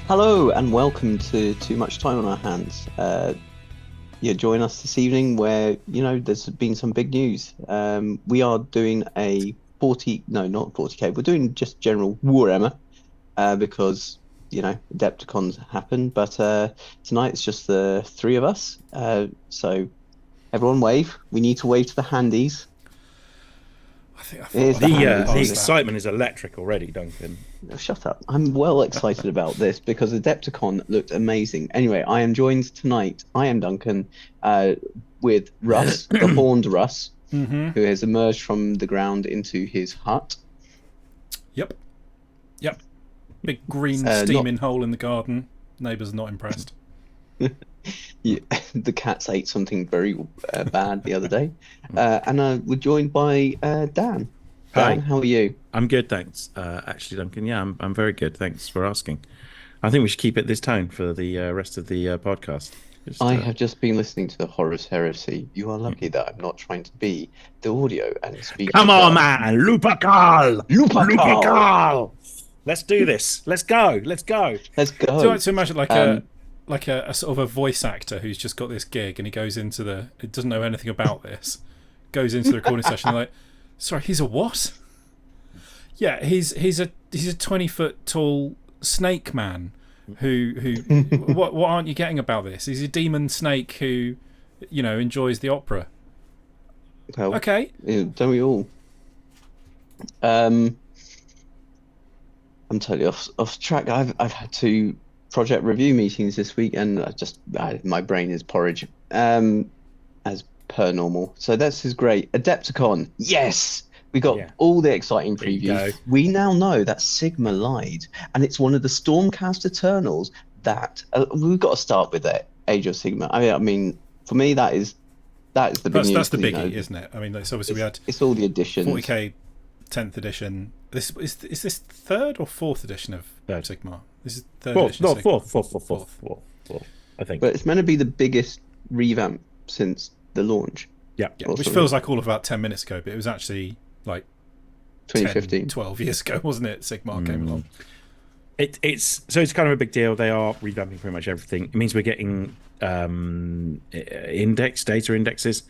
Hello and welcome to Too Much Time on Our Hands. Join us this evening where, there's been some big news. We are doing a not 40k, we're doing just general Warhammer because, Adepticons happen. But tonight it's just the three of us. So everyone wave. We need to wave to the handies. I thought the excitement is electric already, Duncan. Oh, shut up. I'm well excited about this because Adepticon looked amazing. Anyway, I am joined tonight. I am Duncan with Russ, the horned Russ, who has emerged from the ground into his hut. Yep. Big green steaming hole in the garden. Neighbours not impressed. Yeah, the cats ate something very bad the other day. And we're joined by Dan. Hi. Dan, how are you? I'm good, thanks. Actually, Duncan, yeah, I'm very good. Thanks for asking. I think we should keep it this tone for the rest of the podcast. I have just been listening to the Horus Heresy. You are lucky that I'm not trying to be the audio and speak. Come on, man! Lupercal! Let's do this. Let's go. Let's go. Do you like to imagine like a sort of a voice actor who's just got this gig and he goes into it doesn't know anything about this, goes into the recording session like, sorry, he's a what? Yeah, he's a 20-foot tall snake man who what aren't you getting about this? He's a demon snake who, enjoys the opera. Well, okay. Don't we all? I'm totally off track. I've had 2 project review meetings this week, and my brain is porridge, as per normal. So this is great. Adepticon, yes, we got all the exciting previews. We now know that Sigma lied, and it's one of the Stormcast Eternals that we've got to start with. That Age of Sigma. I mean, for me, that is the big news. That's the biggie, isn't it? I mean, it's obviously it's all the editions. 40k 10th edition. This is this 3rd or 4th edition of Sigma? This is 3rd edition. No, 4th. I think. But it's meant to be the biggest revamp since the launch. Yeah. Which feels like all of about 10 minutes ago, but it was actually like 2015, 12 years ago, wasn't it? Sigma came along. It's kind of a big deal. They are revamping pretty much everything. It means we're getting data indexes,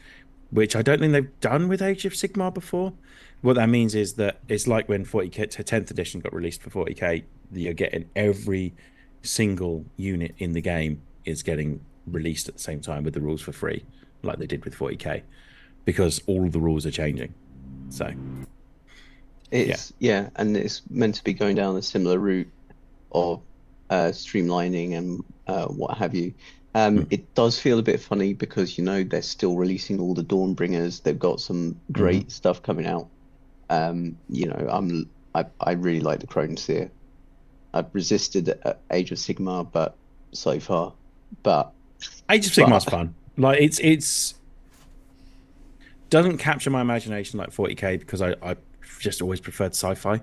which I don't think they've done with Age of Sigmar before. What that means is that it's like when 40k 10th edition got released for 40k, you're getting every single unit in the game is getting released at the same time with the rules for free, like they did with 40k, because all of the rules are changing. So it's and it's meant to be going down a similar route of streamlining and what have you. It does feel a bit funny because they're still releasing all the Dawnbringers. They've got some great stuff coming out. I really like the Crone Seer. I've resisted Age of Sigmar, but so far, Age of Sigmar's fun. Like it's doesn't capture my imagination like 40k because I just always preferred sci-fi.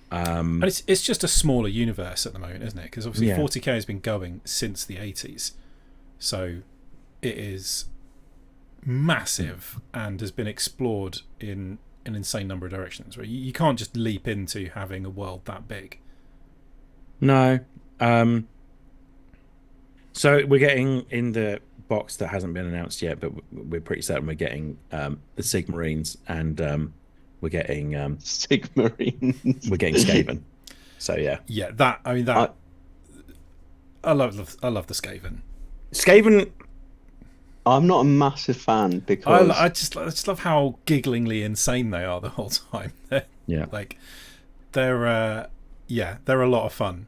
And it's just a smaller universe at the moment, isn't it? Because obviously 40k has been going since the 80s, so it is massive and has been explored in an insane number of directions. Right? You can't just leap into having a world that big. No. So we're getting in the box that hasn't been announced yet, but we're pretty certain we're getting the Sigmarines and we're getting Sigmarines. We're getting Skaven. So yeah. Yeah, I love the Skaven. Skaven. I'm not a massive fan because I just love how gigglingly insane they are the whole time. They're a lot of fun.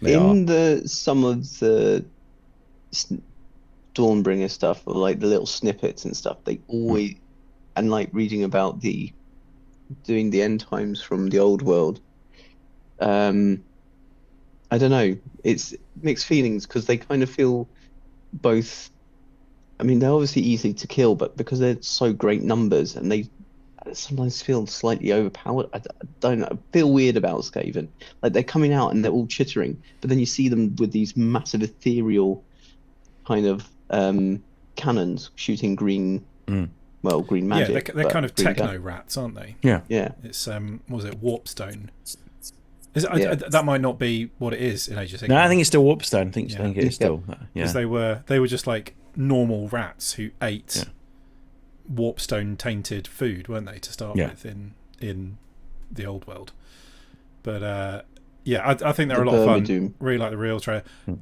Some of the Dawnbringer stuff, or like the little snippets and stuff, they always and like reading about doing the end times from the old world. I don't know. It's mixed feelings because they kind of feel both. I mean, they're obviously easy to kill, but because they're so great numbers and they sometimes feel slightly overpowered. I don't know. I feel weird about Skaven. Like they're coming out and they're all chittering, but then you see them with these massive ethereal kind of cannons shooting green magic. Yeah, they're kind of techno rats, aren't they? Yeah. Yeah. It's what was it, Warpstone? Yeah, that might not be what it is in Age of No, I Sigmar. think it's still Warpstone. I Yeah, think it is yeah. still. because Yeah, they were just like normal rats who yeah, ate warpstone tainted food, weren't they, to start yeah. with in the old world? But yeah, I think they're The a lot of fun. Burmadoom. Really like the real trailer. Hmm.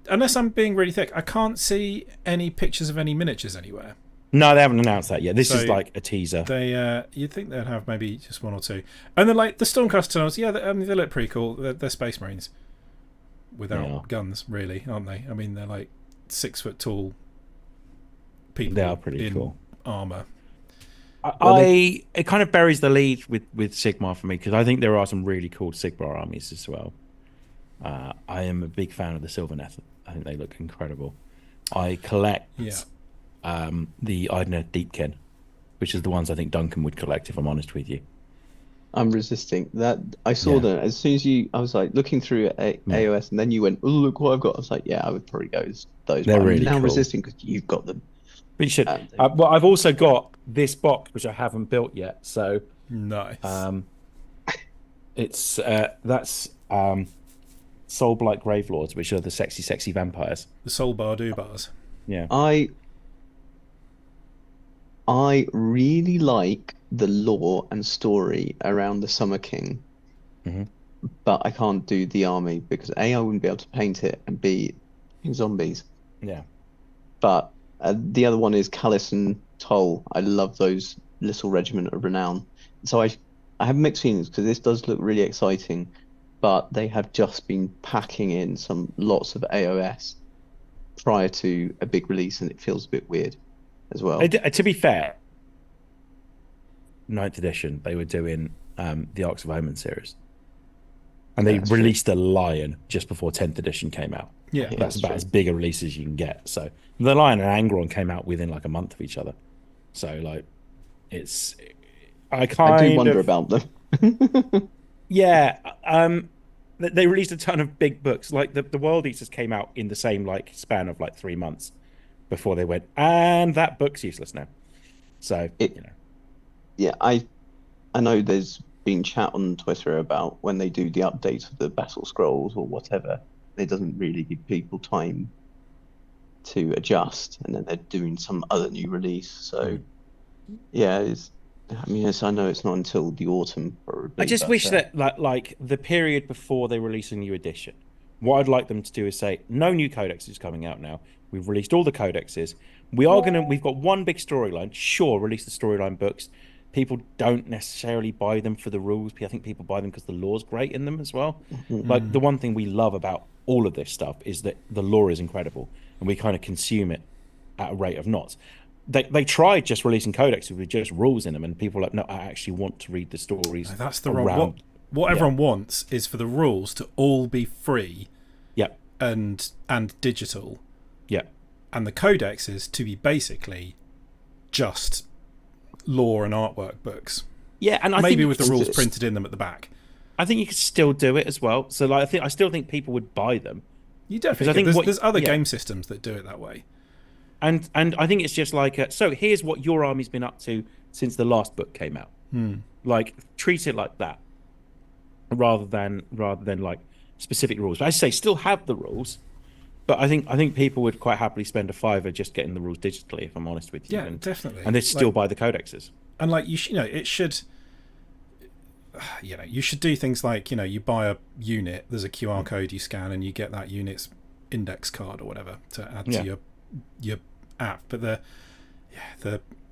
Unless I'm being really thick, I can't see any pictures of any miniatures anywhere. No, they haven't announced that yet. This is So like a teaser. you'd think they'd have maybe just one or two, and then like the Stormcast tunnels. Yeah, they look pretty cool. They're Space Marines without Yeah. guns, really, aren't they? I mean, they're like 6 foot tall people They are pretty in cool. armor. It kind of buries the lead with Sigmar for me because I think there are some really cool Sigmar armies as well. I am a big fan of the Sylvaneth. I think they look incredible. I collect Yeah. the Idna Deepkin, which is the ones I think Duncan would collect if I'm honest with you. I'm resisting that. I saw Yeah. that as soon as I was like looking through AOS, and then you went, "Oh, look what I've got." I was like, "Yeah, I would probably go with those." They're But I'm really now cool. resisting because you've got them. But you should. And Well, I've also got this box which I haven't built yet, so Nice. it's that's Soulblight Gravelords, which are the sexy vampires. The Soul Bar do bars. Yeah. I really like the lore and story around the Summer King, Mhm. but I can't do the army because A, I wouldn't be able to paint it, and B, zombies. Yeah. But the other one is Callus and Toll. I love those little regiment of renown. So I have mixed feelings because this does look really exciting, but they have just been packing in lots of AOS prior to a big release, and it feels a bit weird as well. To be fair, 9th edition, they were doing the Arcs of Omen series. And they That's true. released a Lion just before 10th edition came out. Yeah. Yeah. That's about true. as big a release as you can get. So the Lion and Angron came out within like a month of each other. So like it's I do wonder of about them. yeah. They released a ton of big books. Like the World Eaters came out in the same like span of like 3 months before they went, and that book's useless now. So Yeah, I know there's been chat on Twitter about when they do the updates of the battle scrolls or whatever, it doesn't really give people time to adjust, and then they're doing some other new release. So yeah, I know it's not until the autumn probably. I just wish that like the period before they release a new edition, what I'd like them to do is say, no new codexes coming out now. We've released all the codexes. We've got one big storyline. Sure, release the storyline books. People don't necessarily buy them for the rules. I think people buy them because the lore's great in them as well. Like the one thing we love about all of this stuff is that the lore is incredible, and we kind of consume it at a rate of knots. They tried just releasing codexes with just rules in them, and people were like, no, I actually want to read the stories. No, that's the wrong. What everyone wants is for the rules to all be free. Yeah. And digital. Yeah. And the codexes to be basically just lore and artwork books. Yeah, and I maybe think with the rules printed in them at the back. I think you could still do it as well. So like I still think people would buy them. You definitely. There's other game systems that do it that way. And I think it's just like so here's what your army's been up to since the last book came out. Like treat it like that, rather than like specific rules. But I say still have the rules, but I think people would quite happily spend a $5 just getting the rules digitally. If I'm honest with you, Yeah, definitely. And they still buy the codexes. And like it should. You should do things like you buy a unit. There's a QR code you scan, and you get that unit's index card or whatever to add to your app. But the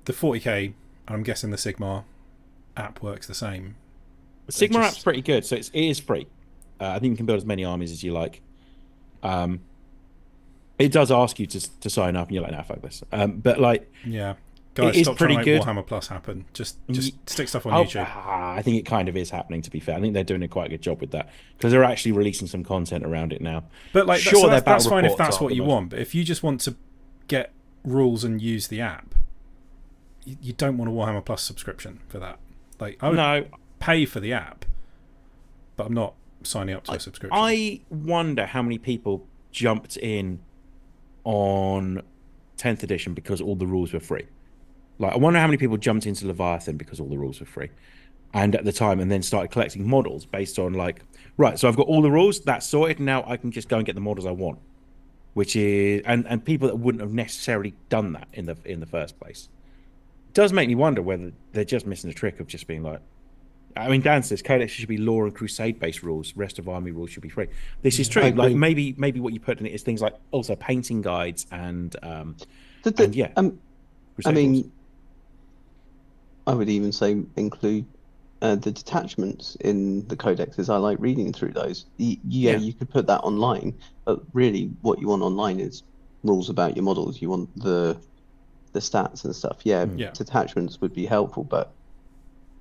40k, I'm guessing the Sigmar app works the same. The Sigmar app's pretty good, so it is free. I think you can build as many armies as you like. It does ask you to sign up, and you're like, nah, fuck this. But like, yeah, guys, stop trying to make Warhammer Plus happen. Just stick stuff on YouTube. I think it kind of is happening. To be fair, I think they're doing a quite good job with that because they're actually releasing some content around it now. But like, sure, that's fine if that's what you want. But if you just want to get rules and use the app, you don't want a Warhammer Plus subscription for that. Like, I would pay for the app, but I'm not signing up to a subscription. I wonder how many people jumped in on 10th edition because all the rules were free. Like, I wonder how many people jumped into Leviathan because all the rules were free. and at the time, and then started collecting models based on like, right, so I've got all the rules, that's sorted. Now I can just go and get the models I want, which is and people that wouldn't have necessarily done that in the first place. It does make me wonder whether they're just missing the trick of just being like, I mean, Dan says Codex should be lore and crusade based rules. Rest of army rules should be free. This is true. Like maybe what you put in it is things like also painting guides and yeah. I mean, rules. I would even say include the detachments in the codexes. I like reading through those. You could put that online, but really, what you want online is rules about your models. You want the stats and stuff. Yeah, detachments would be helpful, but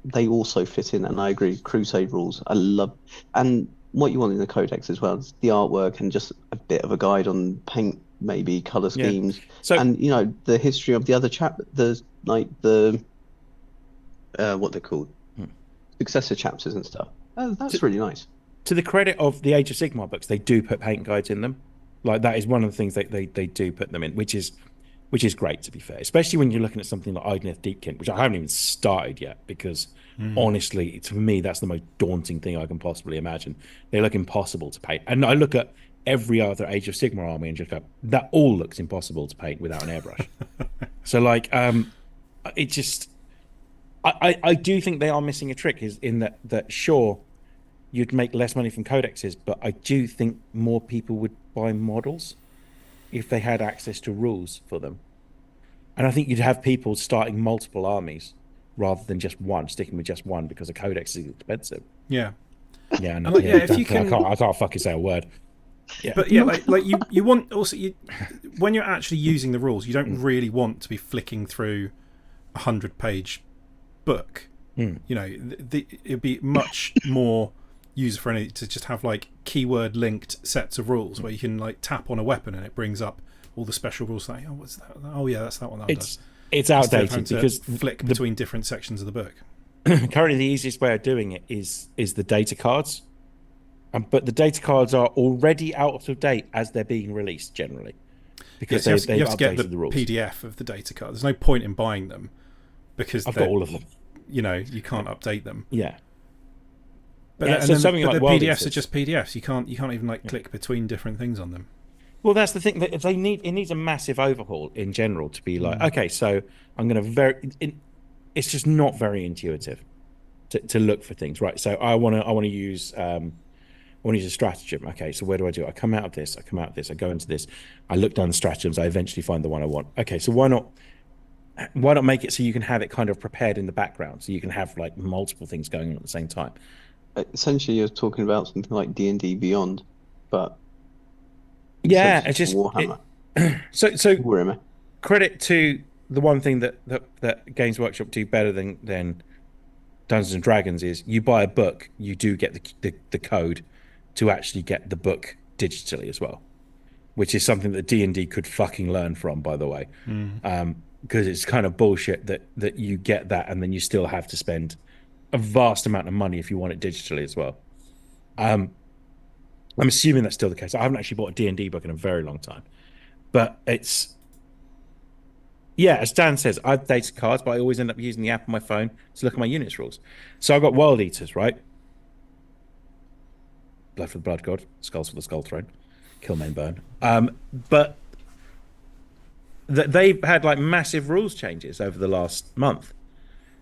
they also fit in, and I agree. Crusade rules, I love, and what you want in the codex as well is the artwork and just a bit of a guide on paint, maybe color schemes, and the history of the other what they're called, successor chapters and stuff. That's really nice. To the credit of the Age of Sigmar books, they do put paint guides in them. Like that is one of the things they do put them in, which is great, to be fair, especially when you're looking at something like Idoneth Deepkin, which I haven't even started yet because honestly, to me, that's the most daunting thing I can possibly imagine. They look impossible to paint. And I look at every other Age of Sigmar army and just go, that all looks impossible to paint without an airbrush. So like, it just, I do think they are missing a trick is in that sure, you'd make less money from codexes, but I do think more people would buy models if they had access to rules for them. And I think you'd have people starting multiple armies rather than just one, sticking with just one because a codex is expensive. Yeah. Yeah, no, if you can... I can't fucking say a word. Yeah. But yeah, like you want also when you're actually using the rules, you don't really want to be flicking through 100-page book. It'd be much more user friendly to just have like keyword linked sets of rules where you can like tap on a weapon and it brings up all the special rules. Like, oh, what's that? Oh, yeah, that's that one. It's outdated because flick between different sections of the book. Currently, the easiest way of doing it is the data cards, but the data cards are already out of date as they're being released generally because you they've have to get updated the rules. PDF of the data card. There's no point in buying them because I've got all of them. You can't update them. Yeah. But the PDFs are just PDFs. You can't even like click between different things on them. Well, that's the thing that it needs a massive overhaul in general to be like, okay, so I'm going to it's just not very intuitive to look for things, right? So I want to use a stratagem. Okay, so where do I do it? I come out of this, I go into this, I look down the stratagems, I eventually find the one I want. Okay, so why not make it so you can have it kind of prepared in the background, so you can have like multiple things going on at the same time. Essentially, you're talking about something like D&D Beyond, but yeah, it's just Warhammer. So Warhammer. Credit to the one thing that Games Workshop do better than Dungeons and Dragons is you buy a book, you do get the code to actually get the book digitally as well, which is something that D&D could fucking learn from, by the way, because it's kind of bullshit that you get that and then you still have to spend a vast amount of money if you want it digitally as well. I'm assuming that's still the case. I haven't actually bought a D&D book in a very long time, but it's as Dan says, I've data cards, but I always end up using the app on my phone to look at my units rules. So I've got Wild Eaters, right? Blood for the Blood God, Skulls for the Skull Throne, Kill Main Burn. But they've had like massive rules changes over the last month.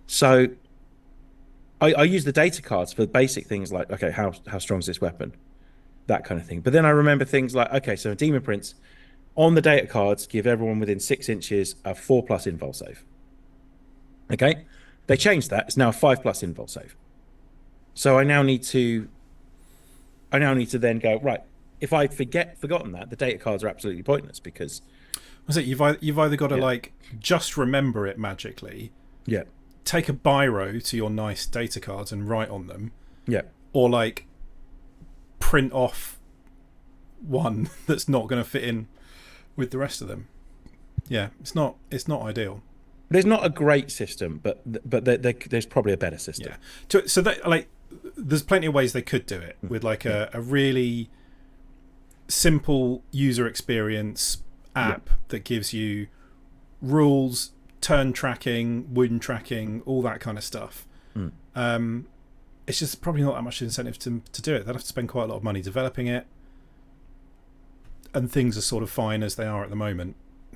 So I use the data cards for basic things like, okay, how strong is this weapon? That kind of thing. But then I remember things like, okay, so Demon Prince, on the data cards, give everyone within 6 inches a 4+ invul save. Okay? They changed that. It's now a 5+ invul save. So I now need to then go, right, if I forgotten that, the data cards are absolutely pointless because... Was it you've either got to like just remember it magically, take a biro to your nice data cards and write on them, or like print off one that's not going to fit in with the rest of them. Yeah, it's not ideal. There's not a great system, but there's probably a better system. Yeah. So that like there's plenty of ways they could do it with like a really simple user experience app that gives you rules, turn tracking, wound tracking, all that kind of stuff. It's just probably not that much incentive to do it. They'll have to spend quite a lot of money developing it, and things are sort of fine as they are at the moment.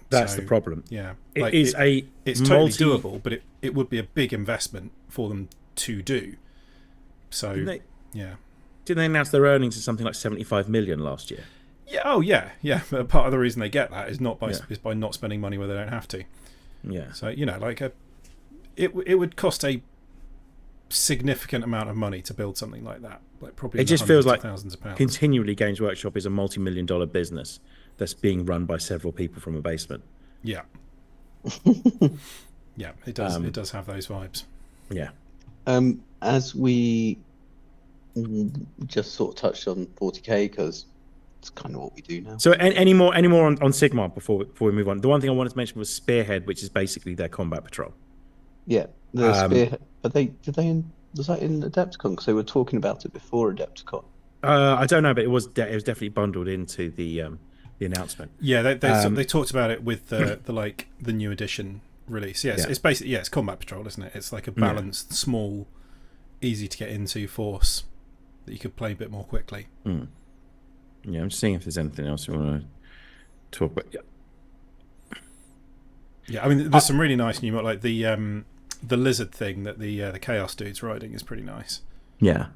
That's the problem. Yeah, it's totally doable, but it would be a big investment for them to do. So didn't they announce their earnings as something like 75 million last year? Yeah. Oh yeah. But part of the reason they get that is is by not spending money where they don't have to. Yeah. So it would cost a significant amount of money to build something like that. Like probably it just feels like thousands of pounds. Continually, Games Workshop is a multi-million-dollar business that's being run by several people from a basement. Yeah. Yeah, it does. It does have those vibes. Yeah. As we just sort of touched on 40k, because it's kind of what we do now. So any more on Sigmar before we move on? The one thing I wanted to mention was Spearhead, which is basically their combat patrol. Yeah, the Spearhead. Was that in Adepticon? Because they were talking about it before Adepticon. I don't know, but it was definitely bundled into the announcement. Yeah, they talked about it with the new edition release. Yes, it's basically it's combat patrol, isn't it? It's like a balanced, small, easy to get into force that you could play a bit more quickly. Mm. Yeah, I'm just seeing if there's anything else you want to talk about. Yeah, I mean, there's some really nice new, like the lizard thing that the Chaos dude's riding is pretty nice. Yeah,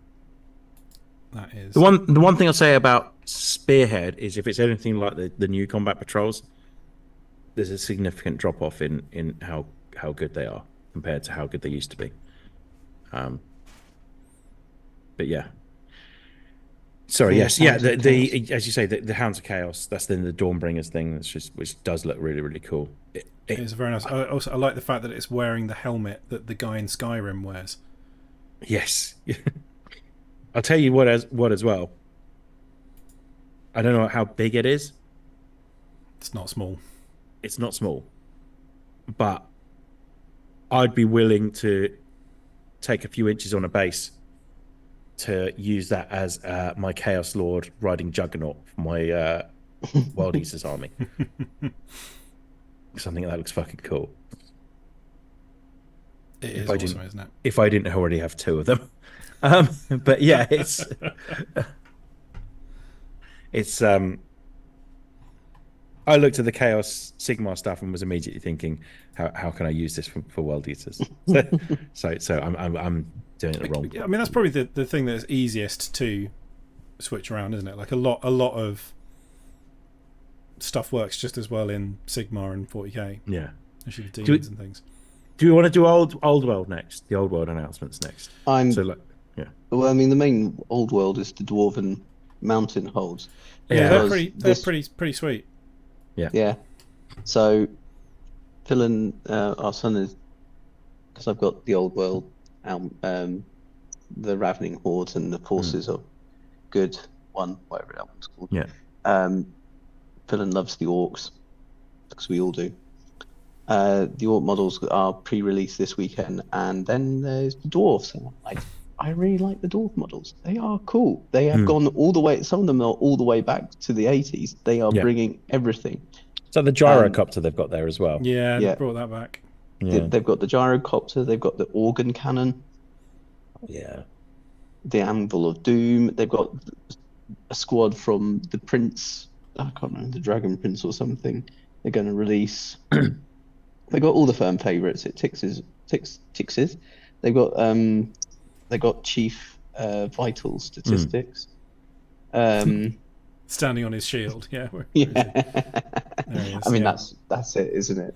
that is the one thing I'll say about Spearhead is if it's anything like the new combat patrols, there's a significant drop off in how good they are compared to how good they used to be. But yeah. Sorry, yes, yeah. The as you say, the Hounds of Chaos. That's then the Dawnbringers thing. Which does look really, really cool. It is very nice. I like the fact that it's wearing the helmet that the guy in Skyrim wears. Yes, I'll tell you what as well. I don't know how big it is. It's not small. It's not small, but I'd be willing to take a few inches on a base to use that as my Chaos Lord riding Juggernaut for my Wild Eaters army. Something that looks fucking cool. It is awesome, isn't it? If I didn't already have two of them. But yeah, it's I looked at the Chaos Sigmar stuff and was immediately thinking, how can I use this for Wild Eaters? So I'm doing it wrong. I mean, that's probably the thing that's easiest to switch around, isn't it? Like a lot of stuff works just as well in Sigmar and 40k. Yeah, especially the demons and things. Do we want to do old world next? The old world announcements next. Well, I mean, the main old world is the Dwarven Mountain holds. Yeah, they're pretty sweet. Yeah. So, Phil our son is, because I've got the old world, the Ravening Hordes and the Forces of Good one, whatever that one's called. Yeah. Phil loves the orcs, because we all do. The orc models are pre-released this weekend, and then there's the dwarves. And I really like the dwarf models. They are cool. They have gone all the way. Some of them are all the way back to the 80s. They are bringing everything. So the gyrocopter they've got there as well. Yeah, they brought that back. Yeah. They've got the gyrocopter. They've got the organ cannon. Yeah. The Anvil of Doom. They've got a squad from the Prince. I can't remember, the Dragon Prince or something. They're going to release. They got all the firm favourites. It Tixes. They've got Chief Vital Statistics. Standing on his shield. Yeah. I mean, that's it, isn't it?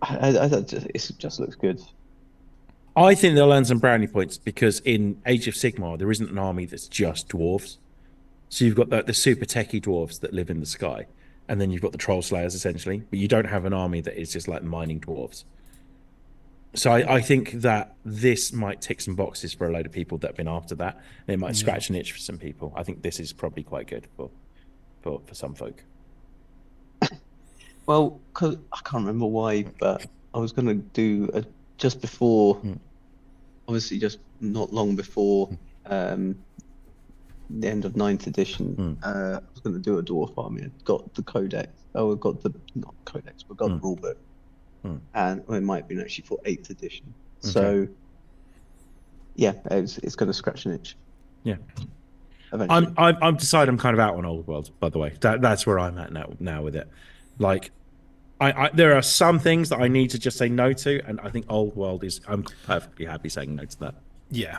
It just looks good. I think they'll earn some brownie points because in Age of Sigmar there isn't an army that's just dwarves. So you've got the super techie dwarves that live in the sky. And then you've got the troll slayers, essentially. But you don't have an army that is just like mining dwarves. So I think that this might tick some boxes for a load of people that have been after that. And it might scratch an itch for some people. I think this is probably quite good for some folk. Well, cause I can't remember why, but I was going to do just before, obviously just not long before the end of 9th edition, I was going to do a dwarf army. I got the codex. Oh, I got not codex, but got the rulebook. And it might have been actually for 8th edition. So yeah, it's going to scratch an itch. Yeah. Eventually. I'm decided I'm kind of out on Old World, by the way. That's where I'm at now with it. Like, there are some things that I need to just say no to, and I think Old World I'm perfectly happy saying no to that. Yeah.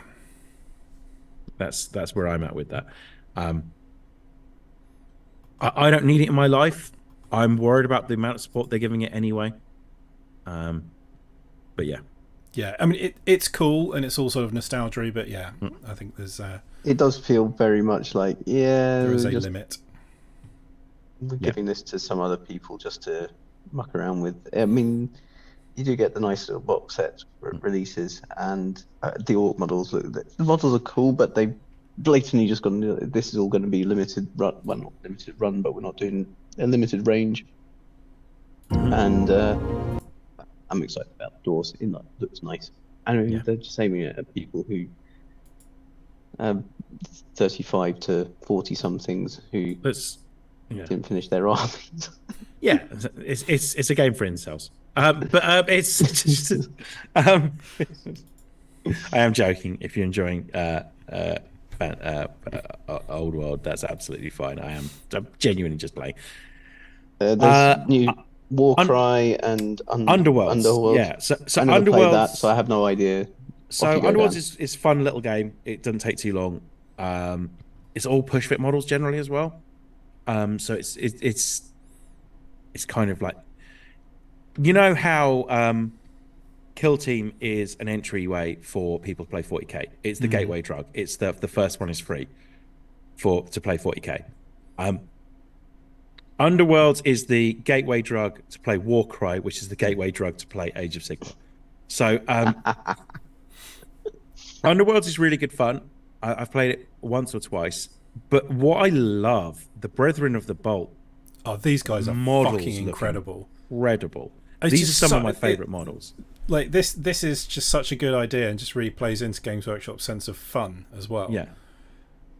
That's where I'm at with that. I don't need it in my life. I'm worried about the amount of support they're giving it anyway. But yeah. Yeah, I mean, it's cool and it's all sort of nostalgia, but yeah, I think there's... it does feel very much like, there is a limit. We're giving this to some other people just to muck around with. I mean, you do get the nice little box set releases, and the orc models. The models are cool, but they blatantly just gone, this is all going to be limited run. Well, not limited run, but we're not doing a limited range. And I'm excited about the doors. It looks nice. I mean, they're just aiming at people who 35 to 40 somethings who didn't finish their armies. Yeah, it's a game for incels. But it's just, I am joking. If you're enjoying Old World, that's absolutely fine. I'm genuinely just playing. There's new Warcry and Underworld. Yeah, so I never played Underworld, that, so I have no idea. So Underworld is a fun little game. It doesn't take too long. It's all push fit models generally as well. So it's kind of like, you know how Kill Team is an entryway for people to play 40k. It's the gateway drug. It's the first one is free to play 40k. Underworlds is the gateway drug to play Warcry, which is the gateway drug to play Age of Sigmar. So Underworlds is really good fun. I've played it once or twice. But what I love, the Brethren of the Bolt. Oh, these guys are fucking incredible. Incredible. These are some of my favorite models. Like this is just such a good idea, and just really plays into Games Workshop's sense of fun as well. Yeah.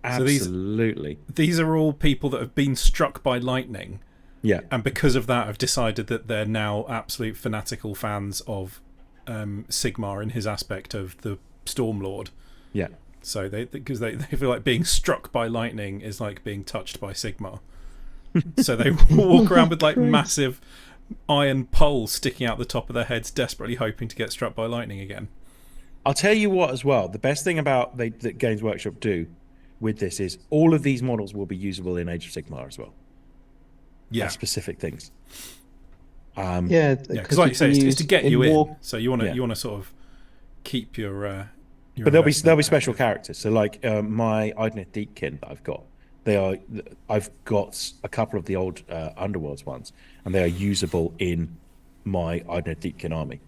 Absolutely. So these are all people that have been struck by lightning. Yeah. And because of that have decided that they're now absolute fanatical fans of Sigmar in his aspect of the Stormlord. Yeah. So because they feel like being struck by lightning is like being touched by Sigmar. So they walk around with like massive iron poles sticking out the top of their heads, desperately hoping to get struck by lightning again. I'll tell you what as well, the best thing about that Games Workshop do with this is all of these models will be usable in Age of Sigmar as well. Yeah. Specific things. Because like you say, it's to get you in. So you want to sort of keep your but there'll be special characters. So like my Adepticon that I've got, I've got a couple of the old Underworlds ones, and they are usable in my Adepticon army,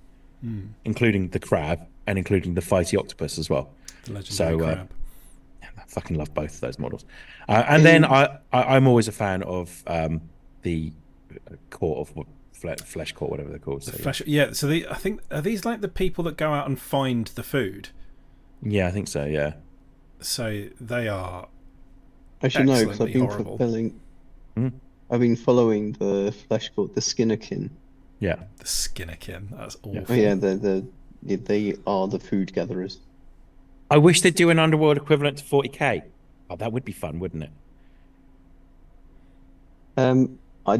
including the crab and including the fighty octopus as well. The legendary crab. I fucking love both of those models. And then I'm always a fan of the Court of Flesh Court, whatever they're called. So, So I think, are these like the people that go out and find the food? Yeah, I think so. Yeah. So they are. Actually, no, because I've been following the Flesh Court, the Skinnerkin. Yeah. The Skinnerkin. That's awful. Oh, yeah, they are the food gatherers. I wish they'd do an Underworld equivalent to 40k. Oh, that would be fun, wouldn't it? I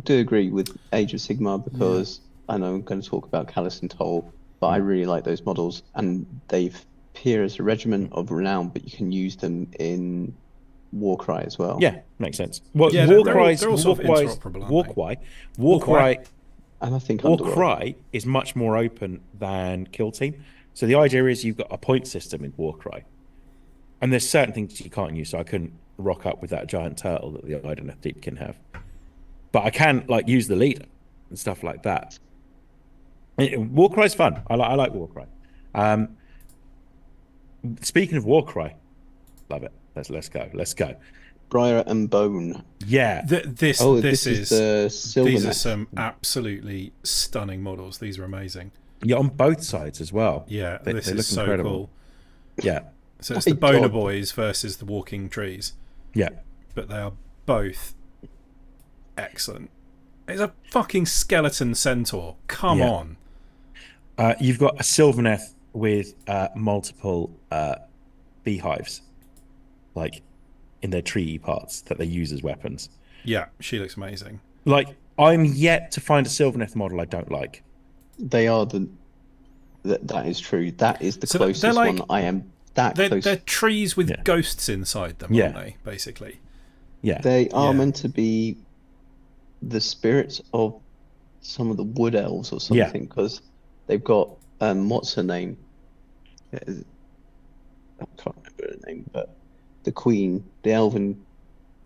do agree with Age of Sigmar because I know I'm going to talk about Callus and Toll, but I really like those models, and they appear as a regiment of renown, but you can use them in Warcry as well. Yeah, makes sense. Well, they're all sort of interoperable, Warcry, and I think Warcry is much more open than Kill Team. So the idea is you've got a point system in Warcry, and there's certain things you can't use. So I couldn't rock up with that giant turtle that the Adepticon can have, but I can like use the leader and stuff like that. Warcry's fun. I like Warcry. Speaking of Warcry, love it. Let's go. Briar and Bone. Yeah. This is these are some absolutely stunning models. These are amazing. Yeah, on both sides as well. Yeah, they look so incredible. Cool. Yeah. So it's the Boner Boys versus the Walking Trees. Yeah. But they are both excellent. It's a fucking skeleton centaur. Come on. You've got a Sylvaneth with multiple beehives, like in their tree parts that they use as weapons. Yeah, she looks amazing. Like, I'm yet to find a Sylvaneth model I don't like. They are that is true. That is the So they're closest like one I am that close. they're trees with Yeah. ghosts inside them, aren't Yeah. they? Basically. Yeah. They are Yeah. meant to be the spirits of some of the wood elves or Yeah. something, because they've got what's her name? I can't remember her name, but the queen, the elven,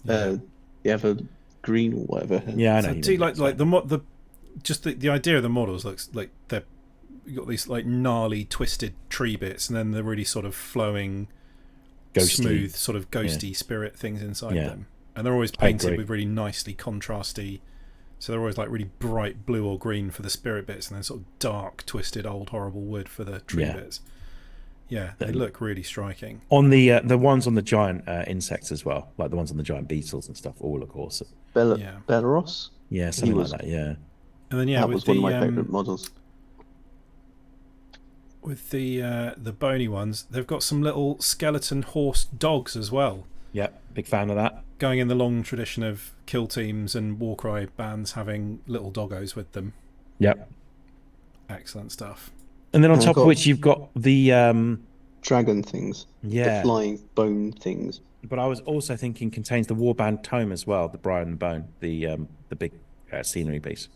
Yeah. the ever green or whatever. Yeah, I know. So you do you mean, like the idea of the models looks like they're you got these like gnarly twisted tree bits and then the really sort of flowing ghosty. smooth sort of ghosty spirit things inside Yeah. them, and they're always I painted agree. with really nicely contrasty, so they're always like really bright blue or green for the spirit bits and then sort of dark twisted old horrible wood for the tree Yeah. bits. Yeah, they look really striking. On the ones on the giant insects as well, like the ones on the giant beetles and stuff, all look awesome. Yeah. Belleros. Yeah, something like that. Yeah. And then That with was one of the my favorite models. with the bony ones, they've got some little skeleton horse dogs as well. Yep, big fan of that. Going in the long tradition of kill teams and Warcry bands having little doggos with them. Yep. Excellent stuff. And then on And top of got- which you've got the Dragon things. yeah. The flying bone things. But I was also thinking contains the Warband tome as well, the Brian and Bone, the big scenery piece.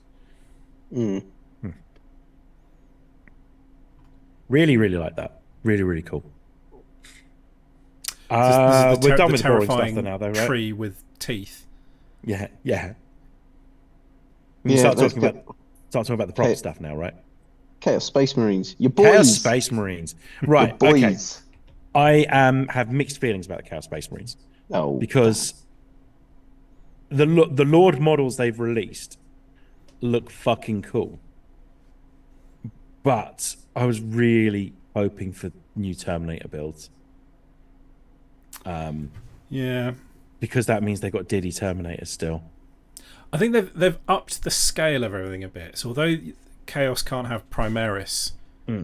Mm. Really, really like that. Really, really cool. This is the We're done the with the boring stuff terrifying though now, though, right? tree with teeth. Yeah, yeah. We Yeah, start let's talking about the proper Okay. stuff now, right? Chaos Space Marines. Your boys. Chaos Space Marines. Right. Your Okay. boys. I have mixed feelings about the Chaos Space Marines Oh. because the Lord models they've released look fucking cool, but I was really hoping for new Terminator builds. Yeah, Because that means they've got Diddy Terminators still. I think they've upped the scale of everything a bit. So although Chaos can't have Primaris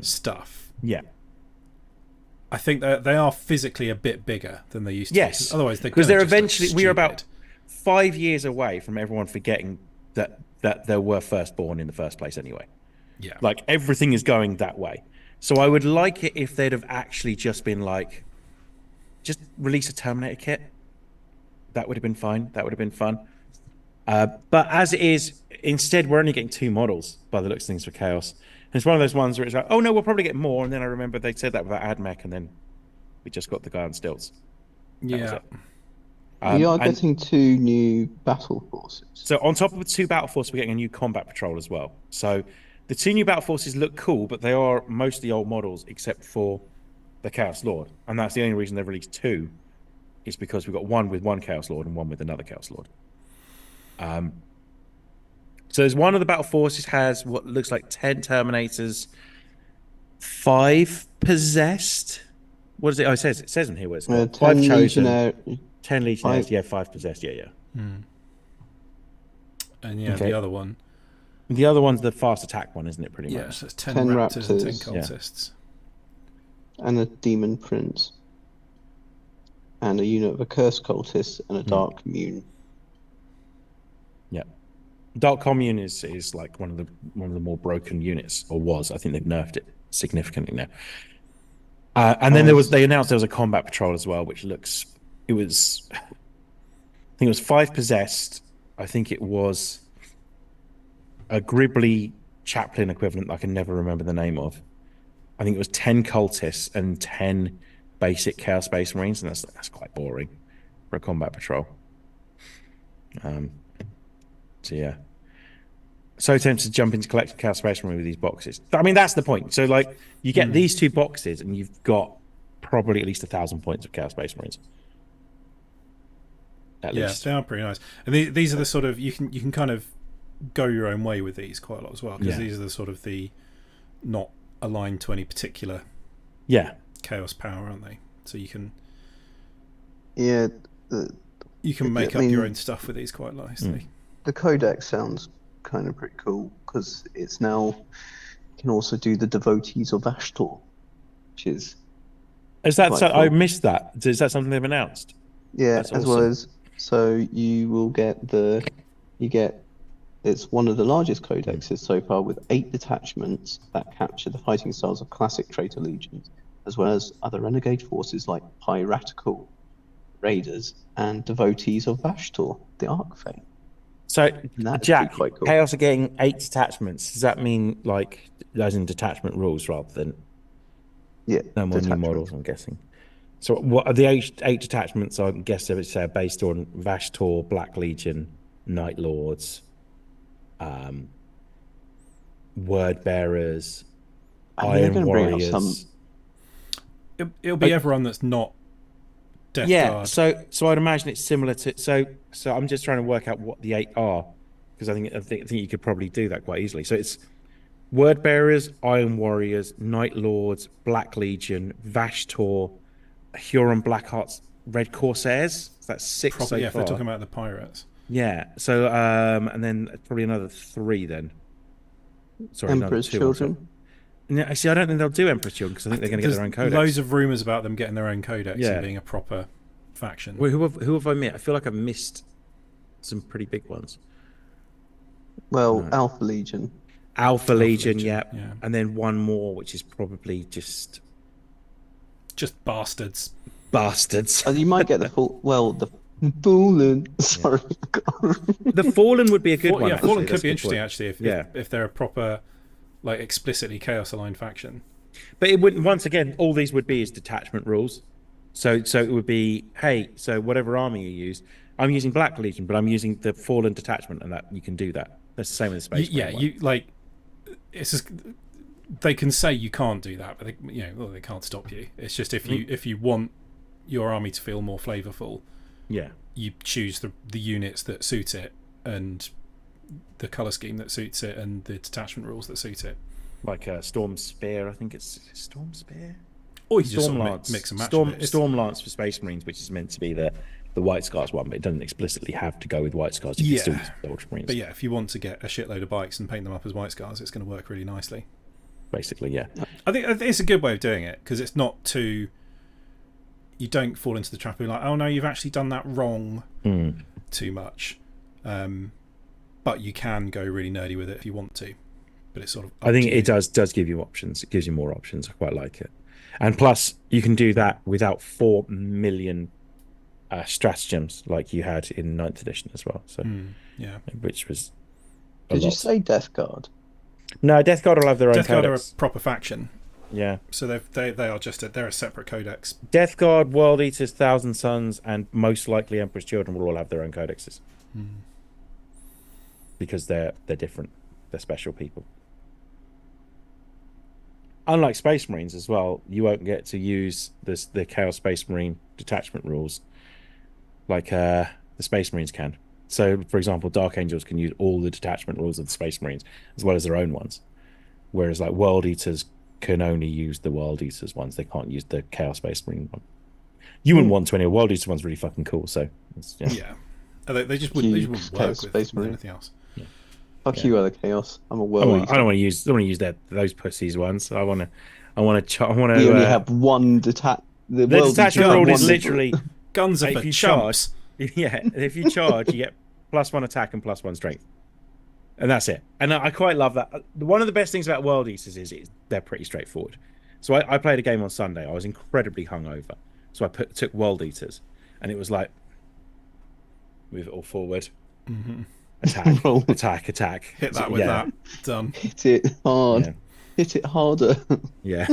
stuff, Yeah. I think that they are physically a bit bigger than they used to. Yes. Otherwise, Because they're just look eventually we are about stupid. 5 years away from everyone forgetting that there were firstborn in the first place anyway. Yeah. Like everything is going that way. So I would like it if they'd have actually just been like, just release a Terminator kit. That would have been fine. That would have been fun. But as it is, instead we're only getting 2 models by the looks of things for Chaos. And it's one of those ones where it's like, oh no, we'll probably get more. And then I remember they said that about AdMech, and then we just got the guy on stilts. That was Yeah. it. We are and- getting 2 new battle forces. So on top of the 2 battle forces, we're getting a new combat patrol as well. So the 2 new battle forces look cool, but they are mostly old models except for the Chaos Lord. And that's the only reason they've released 2 is because we've got one with one Chaos Lord and one with another Chaos Lord. So there's one of the battle forces has what looks like 10 Terminators, 5 possessed. What is it? Oh, it says in here what it's got. 5 10 chosen, legionnaire. 10 legionnaires, 5. yeah, 5 possessed, yeah. And yeah, Okay. the other one. The other one's the fast attack one, isn't it, pretty Yeah, much? so it's 10, 10 raptors and 10 raptors. Yeah. cultists. And a demon prince. And a unit of a cursed cultist and a dark commune. Yeah. Dark Commune is like one of the more broken units, or was. I think they've nerfed it significantly now. And then they announced there was a combat patrol as well, which looks I think it was 5 possessed. I think it was a Gribbly chaplain equivalent I can never remember the name of. I think it was 10 cultists and 10 basic Chaos Space Marines, and that's quite boring for a combat patrol. So yeah. So tempted to jump into collecting Chaos Space Marine with these boxes. I mean, that's the point. So like you get these 2 boxes and you've got probably at least 1,000 points of Chaos Space Marines. At Yeah, least. they are pretty nice. And these are the sort of you can kind of go your own way with these quite a lot as well, because Yeah. these are the sort of the not aligned to any particular Yeah. chaos power, aren't they? So you can Yeah, make I up mean- your own stuff with these quite nicely. the codex sounds kind of pretty cool because it's now can also do the Devotees of Ashtor, which is that quite so? I cool. missed that. Is that something they've announced? Yeah, That's as well awesome. as so you will get you get it's one of the largest codexes so far with 8 detachments that capture the fighting styles of classic traitor legions, as well as other renegade forces like piratical raiders and devotees of Vashtor, the Archfey. So, And that is pretty Jack, quite cool. Chaos are getting 8 detachments. Does that mean like as in detachment rules rather than Yeah, no more new detachment. models? I'm guessing. So, what are the eight detachments? I guess they would say are based on Vashtor, Black Legion, Night Lords, Word Bearers, I mean, they're Iron going to bring out some. Warriors. It'll be I, everyone that's not Death yeah, Guard. so I'd imagine it's similar to so I'm just trying to work out what the 8 are because I think you could probably do that quite easily. So it's Word Bearers, Iron Warriors, Night Lords, Black Legion, Vashtor, Huron Blackhearts, Red Corsairs. So that's 6 Probably, so yeah, if they're far. talking about the pirates. Yeah. So and then probably another 3 then. Sorry, another Emperor's 2. I'm sorry. Children. Yeah, see, I don't think they'll do Emperor's Children because I think they're going to get There's their own loads codex. of rumours about them getting their own codex and Yeah. being a proper faction. Wait, who have I missed? I feel like I've missed some pretty big ones. Well, No. Alpha Legion. Alpha Legion, Legion, yeah. yeah. And then one more, which is probably just bastards. bastards. You might get the full. Well, the Fallen. Sorry. The Fallen would be a good one. Yeah, actually. Fallen That's could be a good interesting point. actually if they're a proper, like, explicitly Chaos aligned faction. But it wouldn't. Once again, all these would be is detachment rules. So it would be, hey, so whatever army you use, I'm using Black Legion, but I'm using the Fallen detachment, and that you can do that. That's the same with the Space Marine one. You like, it's just, they can say you can't do that, but they can't stop you. It's just if you want your army to feel more flavorful, yeah, you choose the units that suit it and the color scheme that suits it and the detachment rules that suit it. like Storm Spear, I think it's Storm Spear. Or you just Storm sort of Lance, mix and match. Storm Lance for Space Marines, which is meant to be the White Scars one, but it doesn't explicitly have to go with White Scars. You can still use the Ultramarines. But yeah, if you want to get a shitload of bikes and paint them up as White Scars, it's going to work really nicely. Basically, yeah. I think it's a good way of doing it because it's not too. You don't fall into the trap of like, oh no, you've actually done that wrong too much. But you can go really nerdy with it if you want to. But it's sort of. I think it does give you options. It gives you more options. I quite like it. And plus, you can do that without 4 million stratagems like you had in 9th edition as well. So, yeah, which was. Did you say Death Guard? No, Death Guard will have their own Death Guard are a codex. proper faction. Yeah. So they are they're a separate codex. Death Guard, World Eaters, Thousand Sons, and most likely Emperor's Children will all have their own codexes. Because they're different. They're special people. Unlike Space Marines as well, you won't get to use the Chaos Space Marine detachment rules like the Space Marines can. So, for example, Dark Angels can use all the detachment rules of the Space Marines as well as their own ones. Whereas, like, World Eaters can only use the World Eaters ones. They can't use the Chaos Space Marine one. You wouldn't want to anyway. World Eater one's really fucking cool. So, yeah. They just wouldn't work with Marine. anything else. Fuck you, other Chaos. I'm a world. I don't want to use. Those pussies ones. I want to. We only have one detach. The detachment rule is literally guns are for chumps. Yeah, if you charge, you get +1 attack and +1 strength, and that's it. And I quite love that. One of the best things about World Eaters is they're pretty straightforward. So I played a game on Sunday. I was incredibly hungover, so I took World Eaters, and it was like move it all forward. Attack. Hit that with that. Done. Hit it hard. Yeah. Hit it harder. Yeah.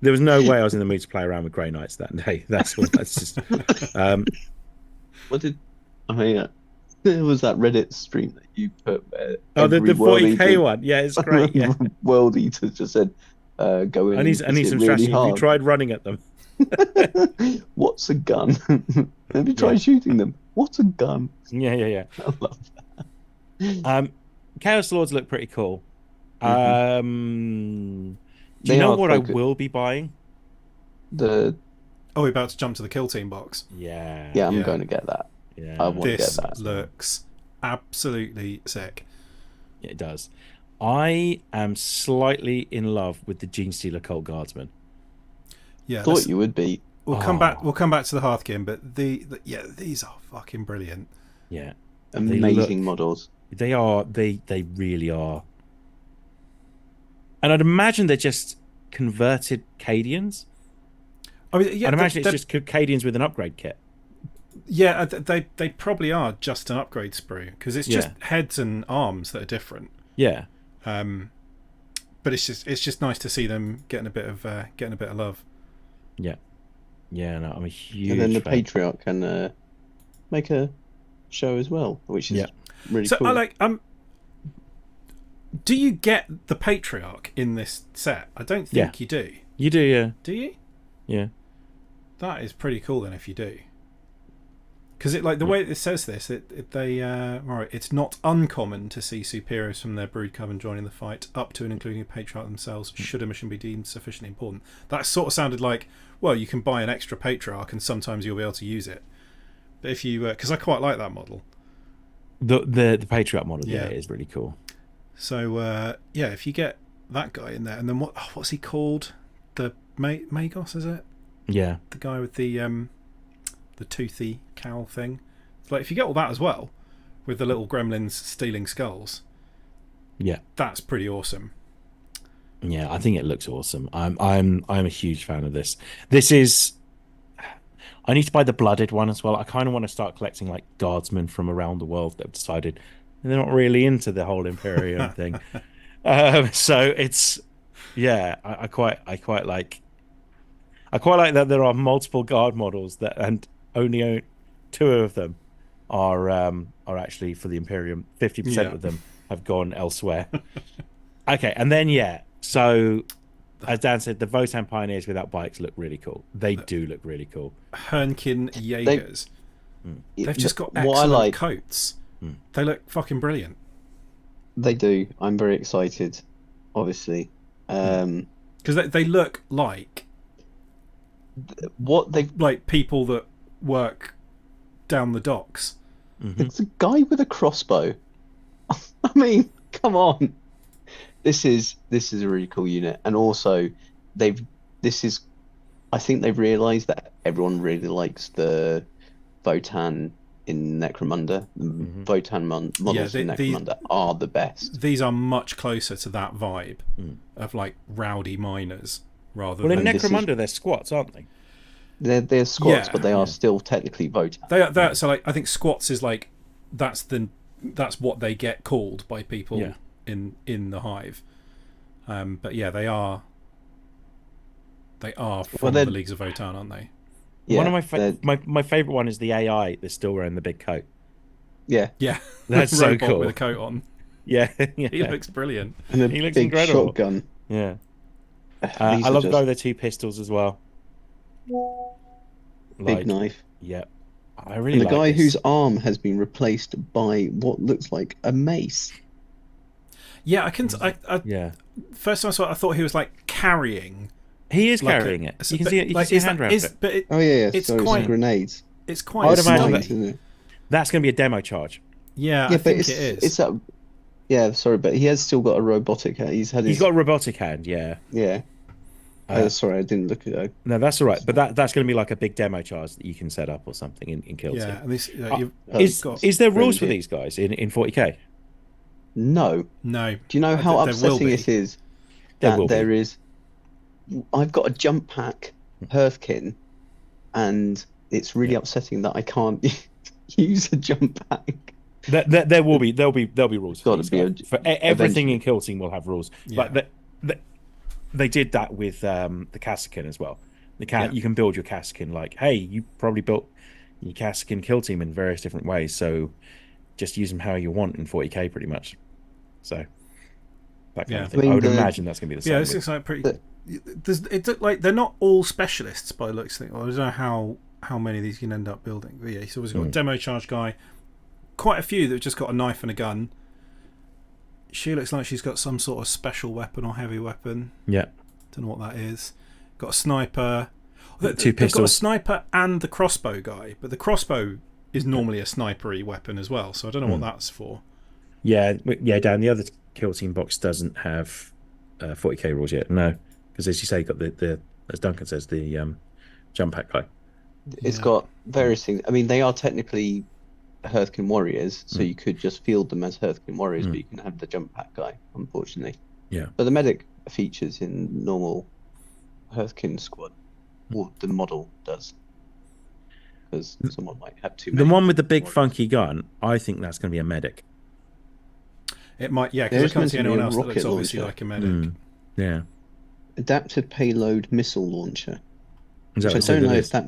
There was no way I was in the mood to play around with Grey Knights that day. That's just. What did I mean? There was that Reddit stream that you put. The 40k one. Yeah, it's great. Yeah. World Eaters just said, "Go in." I need some really strategy. Hard. Have you tried running at them? What's a gun? Have you tried shooting them? What's a gun? Yeah. I love that. Chaos Lords look pretty cool. Do you know what I will be buying? We're about to jump to the Kill Team box. Yeah. Yeah, I'm going to get that. Yeah. I want to get that. This looks absolutely sick. It does. I am slightly in love with the Gene Stealer Cult Guardsman. Yeah, Thought you would be. we'll come back. We'll come back to the Hearthkin, but yeah, these are fucking brilliant. Yeah, Amazing models. They are. They really are. And I'd imagine they're just converted Cadians. I mean, yeah, I'd imagine it's just Cadians with an upgrade kit. Yeah, they probably are just an upgrade sprue because it's just heads and arms that are different. Yeah. But it's just nice to see them getting a bit of love. Yeah. Yeah. No, I'm a huge. And then the fan. Patriarch can make a show as well, which is really so cool. I like do you get the Patriarch in this set? I don't think you do. You do, yeah. Do you? Yeah. That is pretty cool then if you do. Because it the way it says this, it's not uncommon to see superiors from their brood coven joining the fight, up to and including a patriarch themselves, should a mission be deemed sufficiently important. That sort of sounded like, well, you can buy an extra patriarch and sometimes you'll be able to use it. But if you, because I quite like that model. The patriarch model, it is really cool. So if you get that guy in there, and then what's he called? The Magos, is it? Yeah. The guy with the toothy cowl thing. Like if you get all that as well, with the little gremlins stealing skulls, that's pretty awesome. Yeah, I think it looks awesome. I'm a huge fan of this. This is. I need to buy the blooded one as well. I kind of want to start collecting like guardsmen from around the world that have decided they're not really into the whole Imperium thing. So it's I quite like. I quite like that there are multiple guard models and only 2 of them are actually for the Imperium. 50% of them have gone elsewhere. Okay, and then so as Dan said, the Votan Pioneers without bikes look really cool. They do look really cool. Hernkin Jaegers. They've just got excellent coats. They look fucking brilliant. They do. I'm very excited, obviously. Because they look like what they like people that work down the docks. It's a guy with a crossbow. I mean, come on. This is a really cool unit, and also I think they've realised that everyone really likes the Votan in Necromunda. The Votan models in Necromunda are the best. These are much closer to that vibe of like rowdy miners rather than. Well, in Necromunda, they're squats, aren't they? They're squats, but they are still technically Votan. They are, so like I think squats is like that's what they get called by people in the hive. But they are from the Leagues of Votan, aren't they? Yeah, one of my favorite one is the AI that's still wearing the big coat. Yeah, that's so cool with a coat on. Yeah, he looks brilliant. And he looks big incredible. Shotgun. Yeah, I love the 2 pistols as well. Big knife. Yeah, I really. And the like guy this. whose arm has been replaced by what looks like a mace. Yeah, I can. First time I saw it, I thought he was like carrying. He is carrying it. You can see a hand around it. But it's quite grenades. It's quite. I would imagine isn't it? That's going to be a demo charge. Yeah, I think it is. But he has still got a robotic hand. He's got a robotic hand. Yeah. Yeah. Sorry, I didn't look at that. No, that's all right. But that's going to be like a big demo charge that you can set up or something in Kill Team. Yeah, and is there rules for these guys in 40k? No. No. Do you know how upsetting it is that there is? I've got a jump pack Hearthkin, and it's really upsetting that I can't use a jump pack. There'll be rules for everything eventually. in Kill Team will have rules. But they did that with the Kassakin as well. You can build your Kassakin like, hey, you probably built your Kassakin Kill Team in various different ways, so just use them how you want in 40k pretty much. So that kind of thing. I would imagine that's going to be the same. Yeah, this looks like pretty. Like they're not all specialists by the looks of things. I don't know how many of these you can end up building. But yeah, he's always got a demo charge guy. Quite a few that have just got a knife and a gun. She looks like she's got some sort of special weapon or heavy weapon. Yeah. Don't know what that is. Got a sniper. 2 They've pistols. got a sniper and the crossbow guy, but the crossbow is normally a snipery weapon as well, so I don't know what that's for. Yeah, Dan. The Kill Team box doesn't have 40k rules yet. No, because as you say, you got the as Duncan says, the jump pack guy. It's Yeah. got various things. I mean, they are technically Hearthkin warriors, so Mm. you could just field them as Hearthkin warriors, but you can have the jump pack guy, unfortunately. Yeah. But the medic features in normal Hearthkin squad, or the model does, because someone might have too many. The one with the big warriors. funky gun, I think that's going to be a medic. It might, yeah, There because I is can't meant see to be anyone a else that looks rocket obviously launcher. like a medic. Yeah. Adaptive payload missile launcher. Is that Which what I it said don't it know is? if that.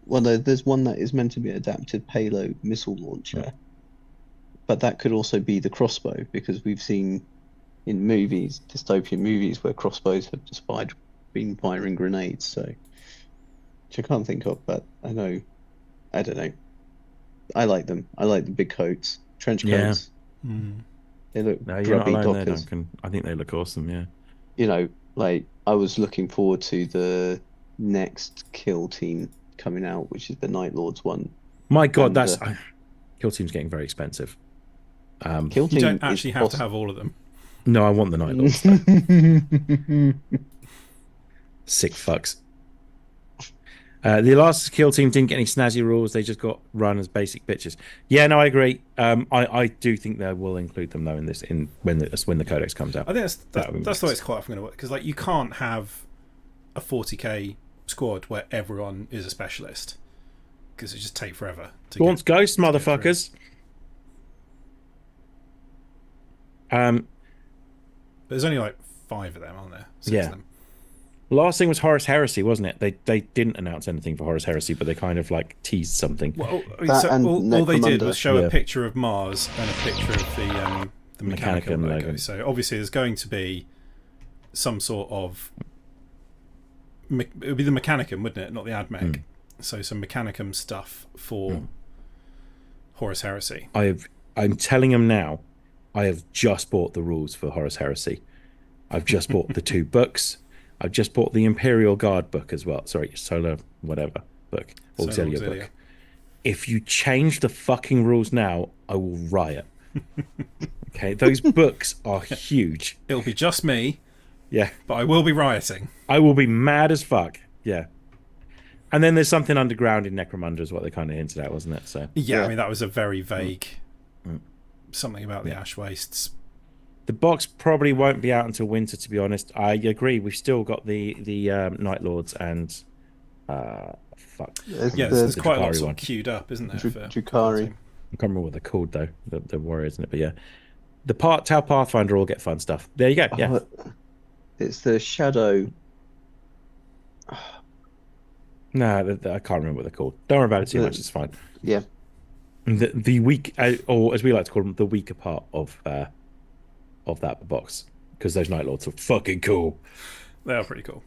Well, there's one that is meant to be an adaptive payload missile launcher, but that could also be the crossbow, because we've seen in movies, dystopian movies, where crossbows have just been firing grenades. So, which I can't think of, but I know. I don't know. I like them. I like the big coats, trench Yeah. coats. They look No, you're not grubby alone there, dockers. Duncan. I think they look awesome. Yeah. You know, like I was looking forward to the next kill team coming out, which is the Night Lords one. My God, And, that's Kill Team's getting very expensive. Kill You team don't actually is have to have all of them. No, I want the Night Lords. Sick fucks. The last Kill Team didn't get any snazzy rules. They just got run as basic bitches. Yeah, no, I agree. I do think they will include them though when the codex comes out. I think That would be that's the way nice. it's quite often going to work, because like you can't have a 40k squad where everyone is a specialist, because it just take forever. Gaunt's Ghost, get motherfuckers. But there's only like 5 of them, aren't there? 6 Yeah. of them. Last thing was Horus Heresy, wasn't it? They didn't announce anything for Horus Heresy, but they kind of like teased something. Well, That and all they did Necromunda. was show Yeah. a picture of Mars and a picture of the Mechanicum Mechanicum logo. logo. So obviously there's going to be some sort of it would be the Mechanicum, wouldn't it? Not the AdMech. So some Mechanicum stuff for Horus Heresy. I'm telling them now, I have just bought the rules for Horus Heresy. I've just bought the 2 books. I've just bought the Imperial Guard book as well. Sorry, Solar whatever book. Auxilia book. If you change the fucking rules now, I will riot. Okay, those books are huge. It'll be just me, Yeah, but I will be rioting. I will be mad as fuck. Yeah. And then there's something underground in Necromunda is what they kind of hinted at, wasn't it? So Yeah, I mean that was a very vague something about the Ash Wastes. the box probably won't be out until winter, to be honest. I agree. We've still got the Night Lords and fuck. Yeah, the there's quite a lot Drukhari sort one. of queued up, isn't there? for Drukhari. I can't remember what they're called though. The warriors, isn't it? But yeah, the Tau Pathfinder all get fun stuff. There you go. Yeah, It's the Shadow. no, I can't remember what they're called. Don't worry about it too much. It's fine. Yeah. The weak, or as we like to call them, the weaker part of that box, because those Night Lords are fucking cool. They are pretty cool.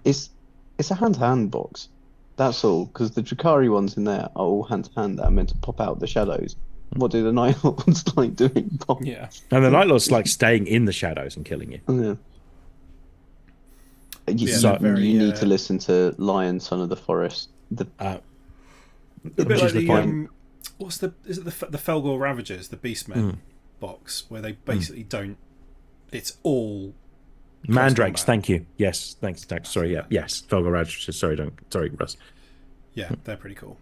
It's a hand-to-hand box. That's all, because the Drukhari ones in there are all hand-to-hand that are meant to pop out the shadows. What do the Night Lords like doing? Pop? Yeah. And the Night Lords like staying in the shadows and killing you. Yeah. You, Yeah, you- they're very, you need to listen to Lion, Son of the Forest. A Which bit is like the the point. what's the is it the Felgor Ravagers, the Beastmen box, where they basically don't. It's all Mandrakes, combat. thank you. Yes, thanks. Sorry, yeah, yes. Felgar Raj. Sorry, Russ. Yeah, they're pretty cool.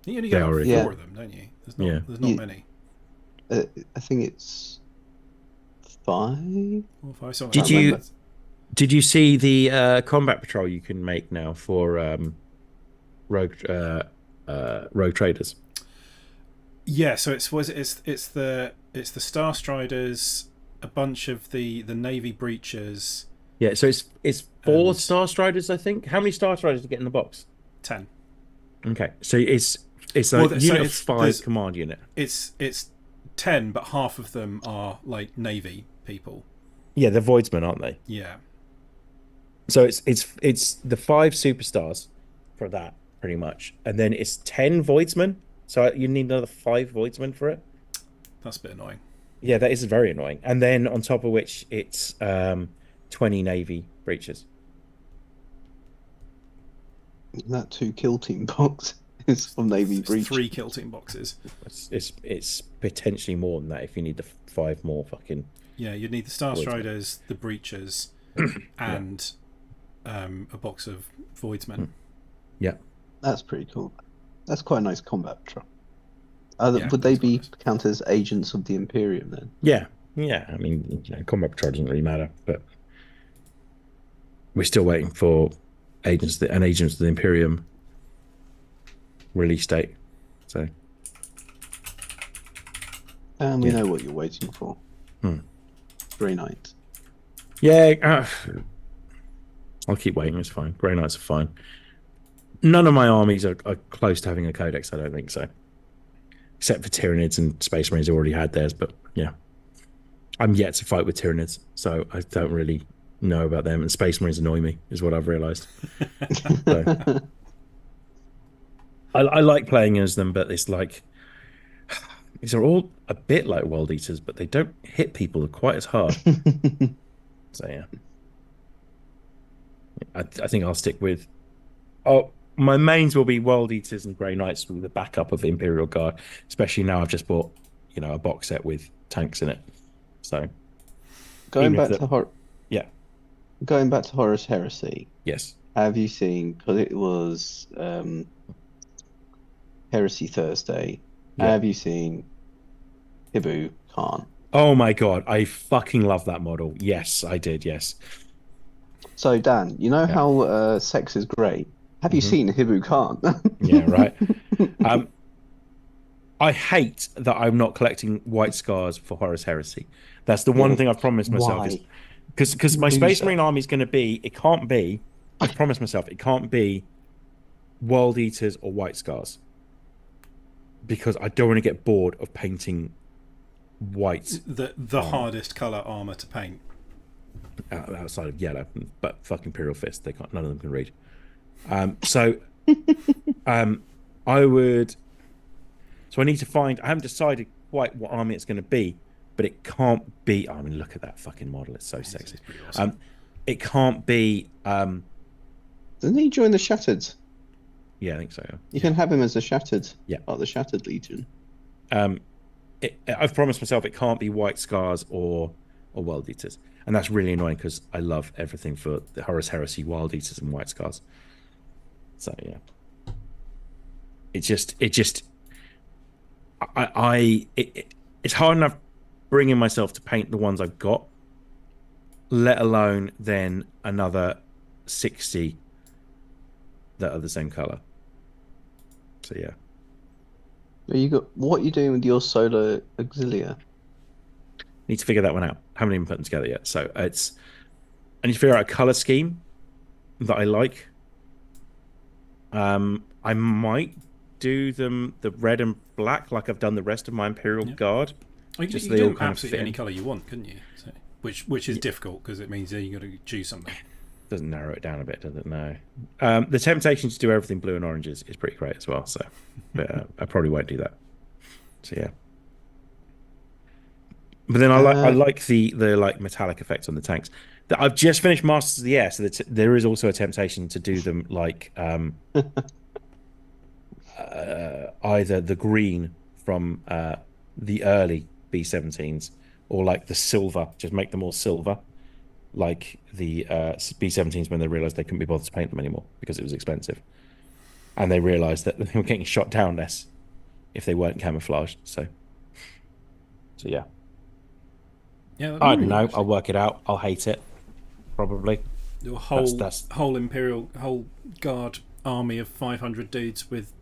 You only They get are like really 4 cool. of them, don't you? There's Yeah. not Yeah. many. I think it's 5. 4 or 5, something Did like you- that. Did you see the combat patrol you can make now for rogue traders? Yeah, so it's the Star Striders, a bunch of the Navy Breachers, Yeah, so it's 4 And- Star Striders, I think. How many Star Striders do you get in the box? 10. Okay, so it's a Well, so unit of it's- 5 there's- command unit. It's 10, but half of them are like Navy people. Yeah, they're Voidsmen, aren't they? Yeah. So it's the 5 superstars for that pretty much, and then it's 10 Voidsmen. So you need another 5 Voidsmen for it. That's a bit annoying. Yeah, that is very annoying. And then on top of which, it's 20 Navy breaches. That 2 kill team box is from Navy It's Breach. 3 kill team boxes. It's potentially more than that if you need the 5 more fucking Yeah, you'd need the Star Void Striders, the Breachers, and a box of Voidsmen. Yeah. That's pretty cool. That's quite a nice combat truck. Yeah, Would they that's quite be nice. counted as agents of the Imperium then? Yeah. Yeah. I mean, combat patrol doesn't really matter, but we're still waiting for Agents of the Imperium release date. So. And we know what you're waiting for. Hmm. Grey Knight. Yeah. I'll keep waiting. It's fine. Grey Knights are fine. None of my armies are close to having a codex. I don't think so. Except for Tyranids and Space Marines who already had theirs, but yeah. I'm yet to fight with Tyranids, so I don't really know about them. And Space Marines annoy me, is what I've realised. So, I like playing as them, but it's like these are all a bit like World Eaters, but they don't hit people quite as hard. So yeah, I think I'll stick with. Oh, my mains will be World Eaters and Grey Knights with the backup of Imperial Guard, especially now I've just bought a box set with tanks in it. So Going back to yeah, going back to Horus Heresy. yes, Have you seen? Because it was Heresy Thursday. yeah. Have you seen Hibu Khan? Oh my god, I fucking love that model. Yes, I did. Yes. So Dan, you know how sex is great. Have you seen Hibu Khan? Yeah, right. I hate that I'm not collecting white scars for Horus Heresy. That's the one thing I've promised myself. Why? Because my Space Loser. Marine army is going to be. It can't be. I've promised myself it can't be World Eaters or white scars. Because I don't want to get bored of painting white. The hardest colour armour to paint. Outside of yellow, but fucking Imperial Fist, they can't. None of them can read. So I would. So I need to find. I haven't decided quite what army it's going to be, but it can't be. I mean, look at that fucking model; it's so sexy. Pretty awesome. It can't be. Doesn't he join the Shattered? Yeah, I think so. You can have him as a Shattered. Yeah, part of the Shattered Legion. I've promised myself it can't be White Scars or World Eaters, and that's really annoying because I love everything for the Horus Heresy, Wild Eaters, and White Scars. So yeah, it's hard enough bringing myself to paint the ones I've got, let alone then another 60 that are the same color. So yeah. What are you doing with your Solar Auxilia? Need to figure that one out. Haven't even put them together yet. So I need to figure out a color scheme that I like. I might do them the red and black like I've done the rest of my Imperial Guard. You could do absolutely any colour you want, couldn't you? So, which is difficult because it means you've got to choose something. Doesn't narrow it down a bit, does it? No. The temptation to do everything blue and orange is pretty great as well. So, but I probably won't do that. So yeah. But then I like the like metallic effect on the tanks. I've just finished Masters of the Air, so there is also a temptation to do them like either the green from the early B-17s or like the silver, just make them all silver, like the B-17s when they realised they couldn't be bothered to paint them anymore because it was expensive. And they realised that they were getting shot down less if they weren't camouflaged. So yeah. Yeah, I don't know. I'll work it out. I'll hate it. Probably. Your whole Imperial Guard army of 500 dudes with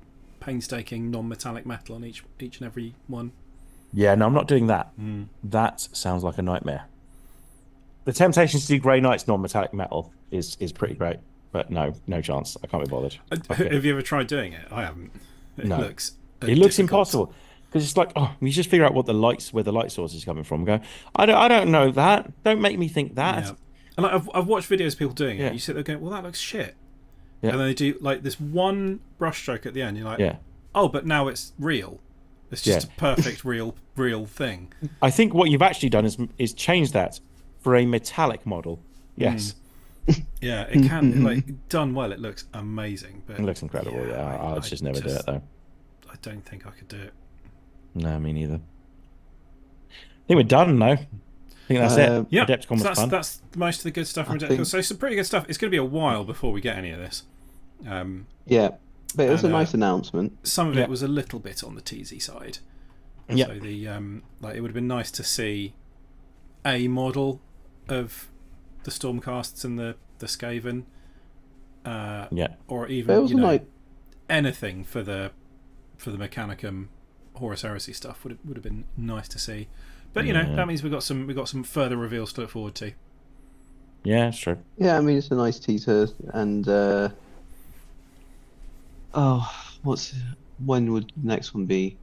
painstaking non-metallic metal on each and every one. Yeah, no, I'm not doing that. That sounds like a nightmare. The temptation to do Grey Knight's non-metallic metal is pretty great, but no chance. I can't be bothered. Have you ever tried doing it? I haven't. It looks impossible because it's like, you just figure out where the light source is coming from. Go, I don't know that. Don't make me think that. Yeah. And I've watched videos of people doing it. You sit there going, well, that looks shit. Yeah. And then they do like this one brushstroke at the end. You're like, oh, but now it's real. It's just a perfect real thing. I think what you've actually done is change that for a metallic model. Yes. Yeah, it can like done well. It looks amazing. But it looks incredible. Yeah, I'll just never do it though. I don't think I could do it. No, me neither. I think we're done though. think that's it. Uh, Yeah, Adepticon so was fun. that's most of the good stuff I from Adepticon. think, So some pretty good stuff. It's going to be a while before we get any of this. yeah, but it was And a nice announcement. some of Yeah. it was a little bit on the teasy side. Yeah. So the like it would have been nice to see a model of the Stormcasts and the Skaven, Yeah. or But it even was a nice, anything for the Mechanicum Horus Heresy stuff would have been nice to see. But that means we've got some further reveals to look forward to. Yeah, it's true. yeah. I mean, it's a nice teaser, and when would the next one be?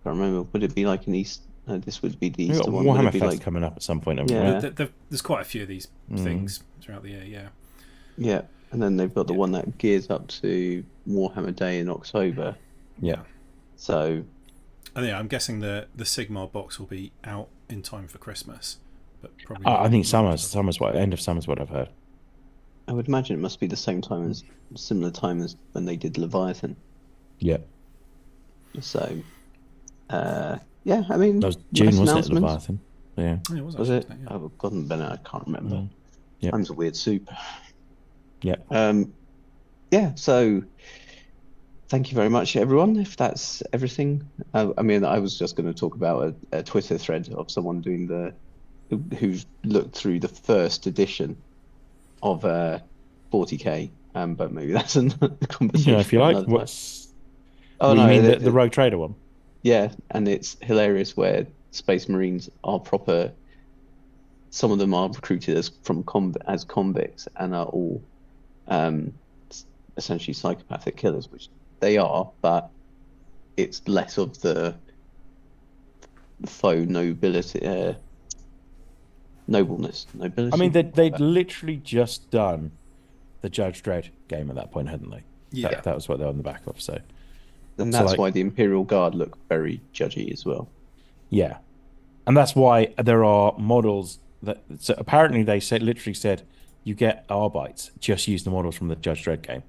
I can't remember. Would it be like an East? This would be the We've got Easter one. Would Warhammer it be Fest like coming up at some point, haven't we? Yeah. There's quite a few of these things throughout the year. Yeah. yeah? And then they've got the one that gears up to Warhammer Day in October. Yeah. So And yeah, I'm guessing the Sigmar box will be out in time for Christmas, but probably. I think summer's what end of summer's what I've heard. I would imagine it must be the similar time as when they did Leviathan. Yeah. So, yeah, I mean, That was June, nice wasn't it, announcement. Leviathan? Yeah. Yeah, it was Was actually, it? yeah. Oh, God and Bennett, I can't remember. Yeah. Time's a weird soup. Yeah. Yeah, so thank you very much, everyone. If that's everything, I mean, I was just going to talk about a Twitter thread of someone doing who's looked through the first edition of 40k, but maybe that's another conversation. Yeah, if you for like. another time. What's Oh you no, mean the Rogue Trader one? yeah, and it's hilarious where Space Marines are proper. Some of them are recruited as convicts and are all essentially psychopathic killers, which they are, but it's less of the faux nobleness. I mean, they'd literally just done the Judge Dredd game at that point, hadn't they? Yeah. That was what they were on the back of. So, and so that's like- why the Imperial Guard look very judgy as well. yeah, and that's why there are models that. So apparently, they literally said, you get Arbites. Just use the models from the Judge Dredd game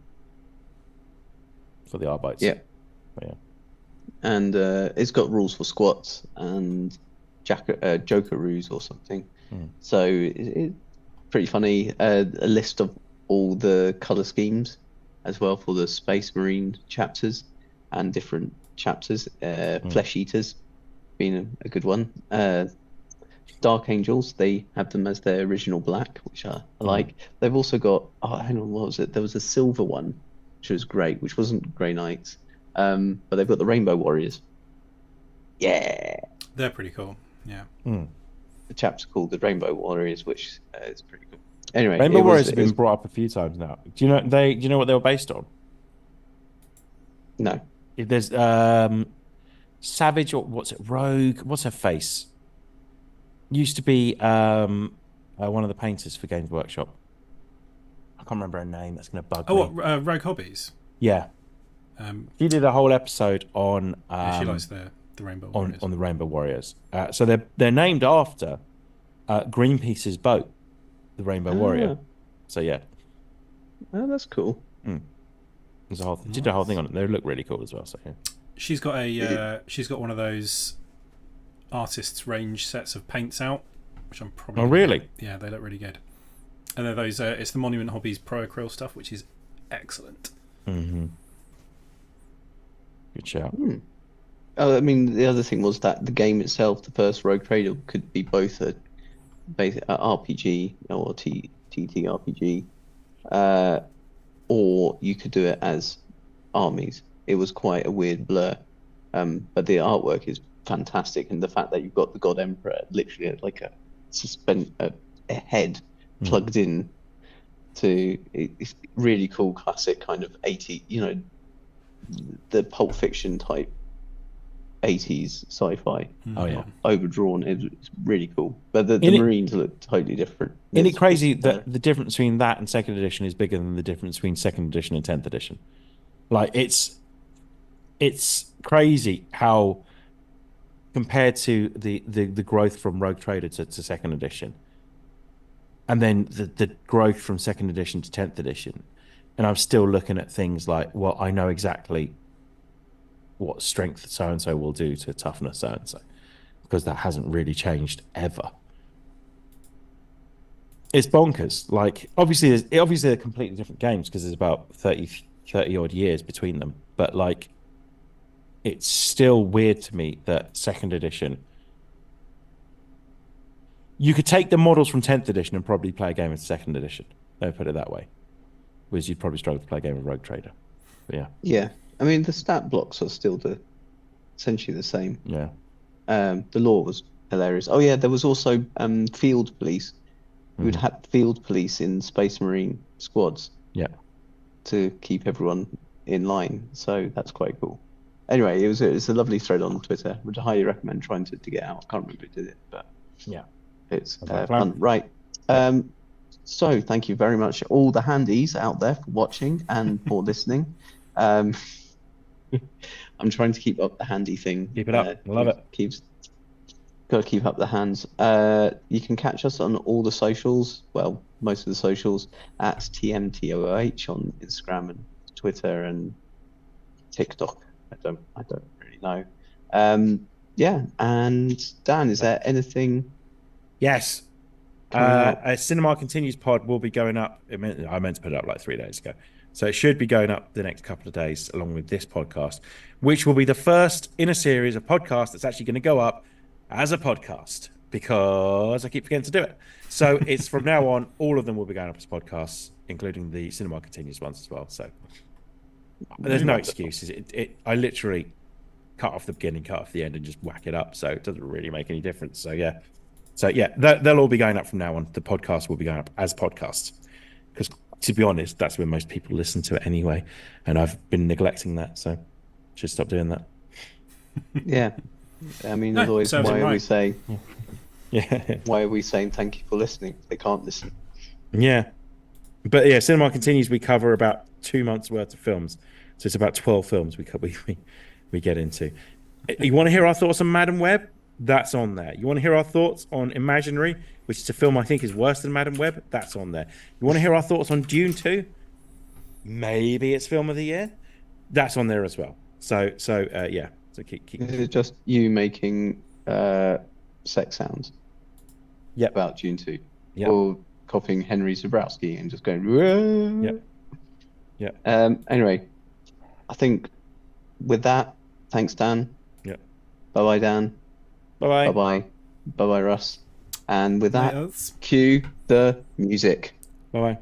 for the Arbites. Yeah. Yeah. And it's got rules for squats and Jokeroos or something. So it's pretty funny. A list of all the color schemes as well for the Space Marine chapters and different chapters. Flesh Eaters being a good one. Dark Angels, they have them as their original black, which I like. They've also got, hang on, what was it? There was a silver one, which was great, which wasn't Grey Knights. But they've got the Rainbow Warriors. Yeah. They're pretty cool. Yeah. The chap's called the Rainbow Warriors, which is pretty cool. Anyway, Rainbow Warriors have been brought up a few times now. Do you know what they were based on? No. If there's Savage or what's it? Rogue. What's her face? Used to be one of the painters for Games Workshop. I can't remember her name. That's going to bug me. What, Rogue Hobbies? Yeah. She did a whole episode on Yeah, she likes the Rainbow Warriors. on the Rainbow Warriors. So they're named after Greenpeace's boat, the Rainbow Warrior. So yeah, Oh, that's cool. there's did a whole thing on it. They look really cool as well. So yeah. She's got one of those artists range sets of paints out, which I'm probably. Oh really? Yeah, they look really good. And they're those. It's the Monument Hobbies Pro Acryl stuff, which is excellent. Mm-hmm. Good shout. Oh, I mean, the other thing was that the game itself, the first Rogue Trader, could be both a RPG or TTRPG, or you could do it as armies. It was quite a weird blur, but the artwork is fantastic, and the fact that you've got the God Emperor literally like a head plugged in to it's really cool, classic kind of 80, the Pulp Fiction type 80s sci-fi. Oh yeah. Overdrawn. It's really cool, but the Marines look totally different. Isn't it crazy that the difference between that and second edition is bigger than the difference between second edition and 10th edition? Like it's crazy how compared to the growth from Rogue Trader to second edition, and then the growth from second edition to 10th edition, and I'm still looking at things like, well, I know exactly what strength so and so will do to toughness so and so, because that hasn't really changed ever. it's bonkers. Like, obviously they're completely different games because there's about 30 odd years between them. But like, it's still weird to me that second edition. You could take the models from 10th edition and probably play a game of second edition. Let me put it that way. Whereas you'd probably struggle to play a game of Rogue Trader. But yeah. Yeah. I mean, the stat blocks are still essentially the same. Yeah. The lore was hilarious. Oh yeah, there was also field police. We'd have field police in Space Marine squads. Yeah. To keep everyone in line. So that's quite cool. Anyway, it's a lovely thread on Twitter. Would highly recommend trying to dig it out. I can't remember who did it, but yeah, it's fun. Right. So thank you very much, all the handies out there, for watching and for listening. I'm trying to keep up the handy thing. Keep it up. Love it. Got to keep up the hands. You can catch us on all the socials. Well, most of the socials at TMTOH on Instagram and Twitter and TikTok. I don't really know. Yeah. And Dan, is there anything? Yes. A Cinema Continues pod will be going up. I meant to put it up like 3 days ago. So it should be going up the next couple of days along with this podcast, which will be the first in a series of podcasts that's actually going to go up as a podcast because I keep forgetting to do it. So it's from now on, all of them will be going up as podcasts, including the Cinema Continues ones as well. So there's no excuses. I literally cut off the beginning, cut off the end, and just whack it up. So it doesn't really make any difference. So yeah. They'll all be going up from now on. The podcast will be going up as podcasts because, to be honest, that's where most people listen to it anyway. And I've been neglecting that, so should stop doing that. Yeah. I mean, as always, why are we saying? Yeah. Why are we saying thank you for listening? They can't listen. Yeah, but yeah, Cinema Continues. We cover about 2 months worth of films, so it's about 12 films we get into. You want to hear our thoughts on Madam Web? That's on there. You want to hear our thoughts on Imaginary, which is a film I think is worse than Madam Web? That's on there. You want to hear our thoughts on Dune 2? Maybe it's film of the year. That's on there as well. So yeah. So keep. Is it just you making sex sounds? Yeah. About Dune 2? Yeah. Or copying Henry Zabrowski and just going. Whoa. Yeah. Anyway, I think with that, thanks, Dan. Yeah. Bye, Dan. Bye. Bye, Russ. And with that, cue the music. Bye.